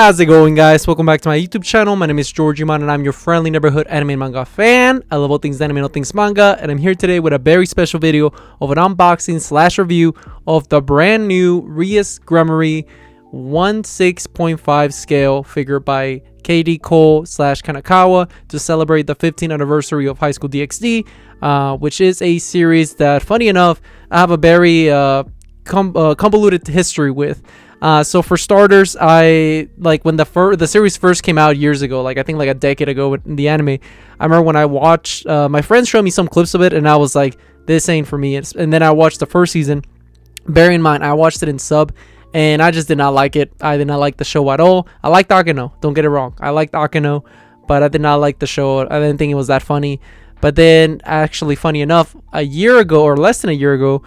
How's it going, guys? Welcome back to my YouTube channel. My name is Georgiman and I'm your friendly neighborhood anime and manga fan. I love all things anime and all things manga, and I'm here today with a very special video of an unboxing / review of the brand new Rias Gremory 16.5 scale figure by KDcolle / Kadokawa to celebrate the 15th anniversary of High School DxD, which is a series that, funny enough, I have a very convoluted history with. So for starters, I like when the series first came out years ago, like I think like a decade ago in the anime. I remember when I watched, my friends showed me some clips of it and I was like, this ain't for me. And then I watched the first season. Bear in mind, I watched it in sub and I just did not like it. I did not like the show at all. I liked Akeno, don't get it wrong. I liked Akeno, but I did not like the show. I didn't think it was that funny. But then, actually, funny enough, a year ago or less than a year ago,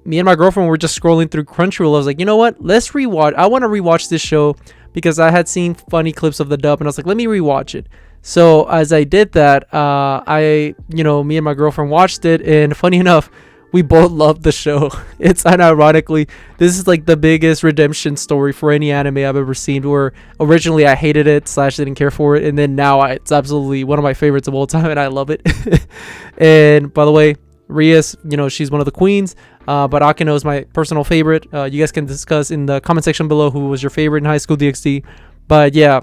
me and my girlfriend were just scrolling through Crunchyroll. I was like, you know what? Let's rewatch. I want to rewatch this show because I had seen funny clips of the dub, and I was like, let me rewatch it. So as I did that, me and my girlfriend watched it, and funny enough, we both loved the show. It's unironically, this is like the biggest redemption story for any anime I've ever seen, where originally I hated it / didn't care for it, and then now it's absolutely one of my favorites of all time, and I love it. And by the way, Rias, she's one of the queens, but Akeno is my personal favorite. You guys can discuss in the comment section below who was your favorite in High School DxD. But yeah,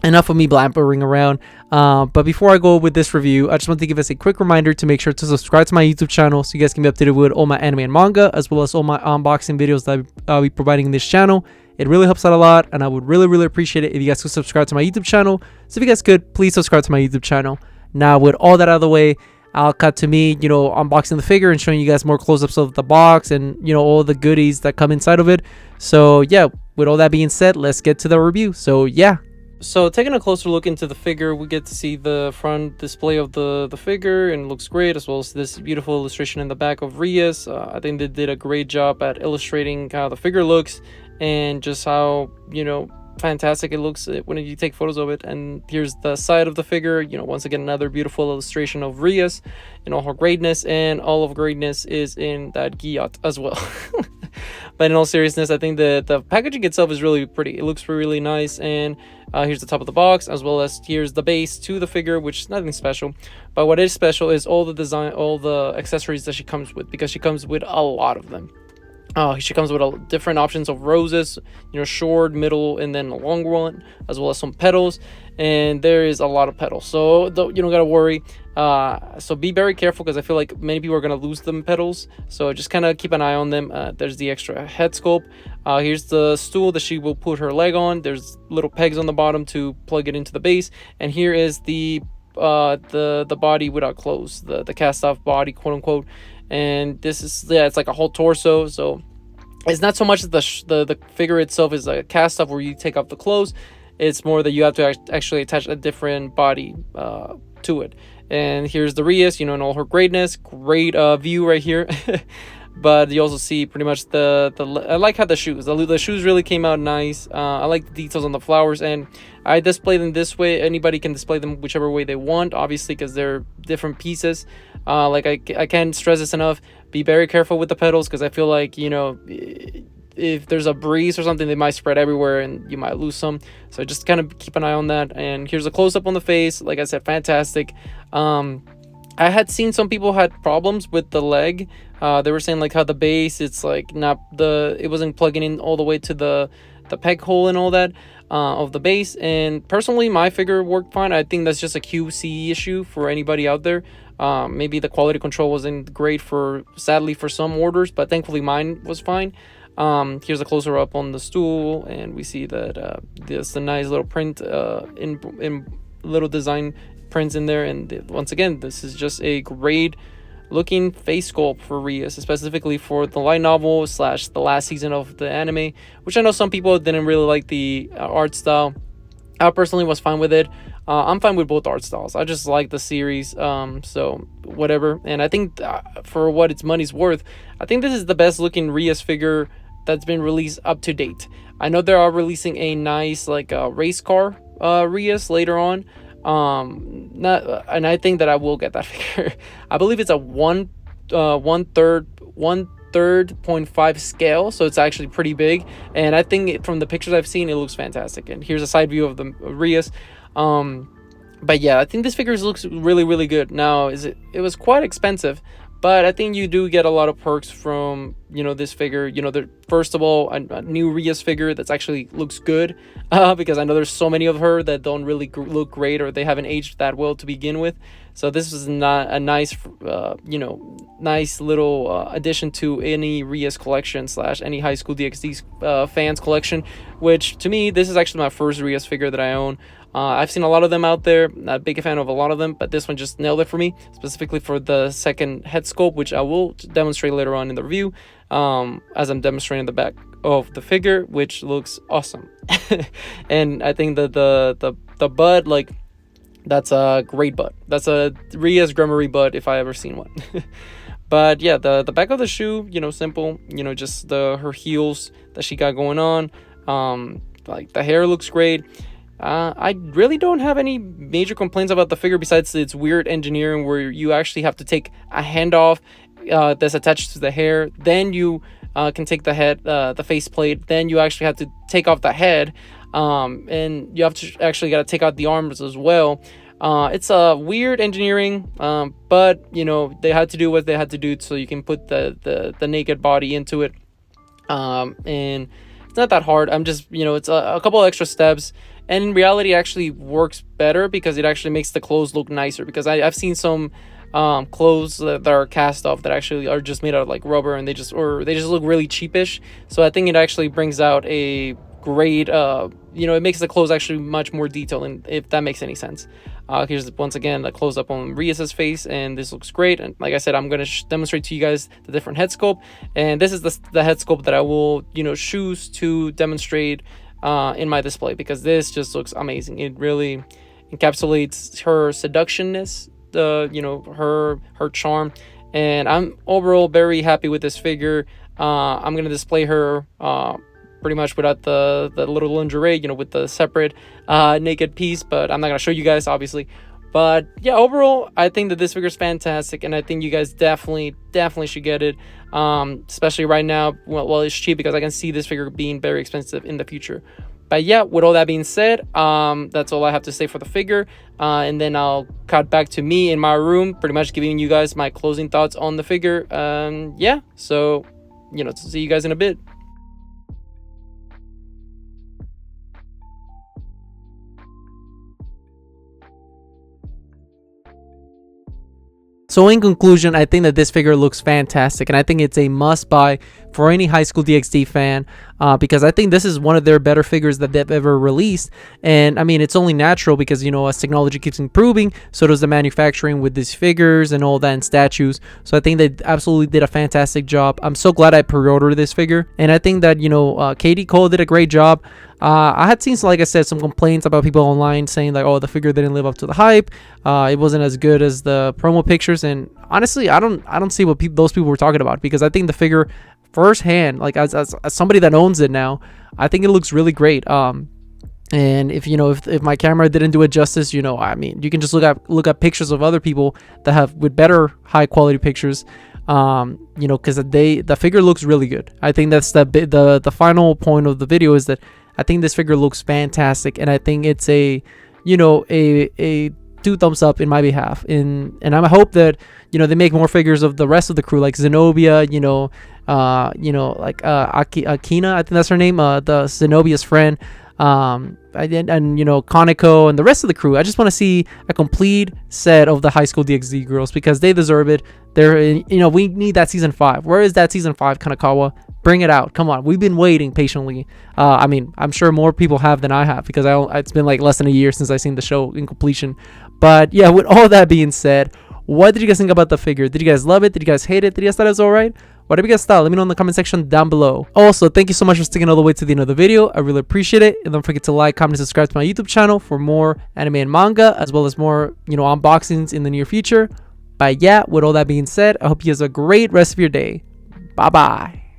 enough of me blabbering around. But before I go with this review, I just want to give us a quick reminder to make sure to subscribe to my YouTube channel so you guys can be updated with all my anime and manga, as well as all my unboxing videos that I'll be providing in this channel. It really helps out a lot, and I would really appreciate it if you guys could subscribe to my YouTube channel. So if you guys could, please subscribe to my YouTube channel. Now, with all that out of the way, I'll cut to me, unboxing the figure and showing you guys more close-ups of the box and, all the goodies that come inside of it. So, yeah, with all that being said, let's get to the review. So, yeah. So, taking a closer look into the figure, we get to see the front display of the figure, and it looks great, as well as this beautiful illustration in the back of Rias. I think they did a great job at illustrating how the figure looks and just how, fantastic it looks when you take photos of it. And here's the side of the figure. Once again, another beautiful illustration of Rias in all her greatness, and all of greatness is in that Giyot as well. But in all seriousness, I think the packaging itself is really pretty. It looks really nice. And here's the top of the box, as well as here's the base to the figure, which is nothing special. But what is special is all the design, all the accessories that she comes with, because she comes with a lot of them. She comes with different options of roses, short, middle, and then a long one, as well as some petals. And there is a lot of petals, so you don't gotta worry. So be very careful, because I feel like many people are gonna lose them petals. So just kind of keep an eye on them. There's the extra head sculpt. Here's the stool that she will put her leg on. There's little pegs on the bottom to plug it into the base. And here is the body without clothes, the cast off body, quote unquote. And this is, it's like a whole torso. So it's not so much that the figure itself is a cast off where you take off the clothes. It's more that you have to actually attach a different body to it. And here's the Rias, in all her greatness. Great view right here. But you also see pretty much I like how the shoes really came out nice. I like the details on the flowers, and I display them this way. Anybody can display them whichever way they want, obviously, because they're different pieces. I can't stress this enough. Be very careful with the petals, because I feel like, if there's a breeze or something, they might spread everywhere and you might lose some. So just kind of keep an eye on that. And here's a close-up on the face. Like I said, fantastic. I had seen some people had problems with the leg. They were saying like how the base, it's like it wasn't plugging in all the way to the peg hole and all that of the base. And personally, my figure worked fine. I think that's just a QC issue for anybody out there. Maybe the quality control wasn't great sadly for some orders, but thankfully mine was fine. Here's a closer up on the stool, and we see that there's a nice little print in little design prints in there. And once again, this is just a great looking face sculpt for Rias, specifically for the light novel / the last season of the anime, which I know some people didn't really like the art style. I personally was fine with it. I'm fine with both art styles. I just like the series, so whatever. And I think for what its money's worth, I think this is the best looking Rias figure that's been released up to date. I know they are releasing a nice race car Rias later on. And I think that I will get that figure. I believe it's a one 3.5 scale, so it's actually pretty big. And I think from the pictures I've seen, it looks fantastic. And here's a side view of the Rias. But yeah, I think this figure looks really, really good. Now, it was quite expensive, but I think you do get a lot of perks from, this figure. First of all, a new Rias figure that's actually looks good, because I know there's so many of her that don't really look great, or they haven't aged that well to begin with. So this is not a nice, nice little addition to any Rias collection / any high school DxD fans collection, which to me, this is actually my first Rias figure that I own. I've seen a lot of them out there, not a big fan of a lot of them, but this one just nailed it for me, specifically for the second head sculpt, which I will demonstrate later on in the review, as I'm demonstrating the back of the figure, which looks awesome. And I think that the bud, like, that's a great bud. That's a Rias Gremory bud if I ever seen one. But yeah, the back of the shoe, simple, just her heels that she got going on. Like, the hair looks great. I really don't have any major complaints about the figure besides its weird engineering, where you actually have to take a hand off that's attached to the hair. Then you can take the head, the faceplate. Then you actually have to take off the head, and you have to actually got to take out the arms as well. It's a weird engineering, but they had to do what they had to do so you can put the naked body into it, and it's not that hard. I'm just, it's a couple extra steps. And in reality, it actually works better because it actually makes the clothes look nicer. Because I've seen some clothes that are cast off that actually are just made out of like rubber, and they just look really cheapish. So I think it actually brings out a great, it makes the clothes actually much more detailed, and if that makes any sense. Here's once again a close up on Rias's face, and this looks great. And like I said, I'm going to demonstrate to you guys the different head sculpt, and this is the head sculpt that I will choose to demonstrate in my display, because this just looks amazing. It really encapsulates her seductionness, her charm, and I'm overall very happy with this figure. I'm gonna display her pretty much without the little lingerie, with the separate naked piece, but I'm not gonna show you guys, obviously. But yeah, overall, I think that this figure is fantastic, and I think you guys definitely should get it, especially right now. Well, it's cheap, because I can see this figure being very expensive in the future. But yeah, with all that being said, that's all I have to say for the figure, and then I'll cut back to me in my room, pretty much giving you guys my closing thoughts on the figure. Yeah, so see you guys in a bit. So in conclusion, I think that this figure looks fantastic, and I think it's a must buy for any high school DxD fan, because I think this is one of their better figures that they've ever released. And I mean, it's only natural because, as technology keeps improving, so does the manufacturing with these figures and all that, and statues. So I think they absolutely did a fantastic job. I'm so glad I pre-ordered this figure, and I think that, KDcolle did a great job. I had seen, like I said, some complaints about people online saying like, oh, the figure didn't live up to the hype. It wasn't as good as the promo pictures, and honestly, I don't see what those people were talking about, because I think the figure firsthand, like as somebody that owns it now, I think it looks really great. And if my camera didn't do it justice, I mean, you can just look at pictures of other people that have with better high quality pictures. Because the figure looks really good. I think that's the final point of the video, is that I think this figure looks fantastic, and I think it's a 2 thumbs up in my behalf. And I hope that they make more figures of the rest of the crew, like Zenobia, like Akina, I think that's her name, the Zenobia's friend, and Kaneko and the rest of the crew. I just want to see a complete set of the high school DxD girls, because they deserve it. We need that season 5. Where is that season 5, Kadokawa? Bring it out. Come on. We've been waiting patiently. I mean, I'm sure more people have than I have, because it's been like less than a year since I seen the show in completion. But yeah, with all that being said, what did you guys think about the figure? Did you guys love it? Did you guys hate it? Did you guys thought it was alright? Whatever you guys thought, let me know in the comment section down below. Also, thank you so much for sticking all the way to the end of the video. I really appreciate it. And don't forget to like, comment, and subscribe to my YouTube channel for more anime and manga, as well as more, unboxings in the near future. But yeah, with all that being said, I hope you guys have a great rest of your day. Bye-bye.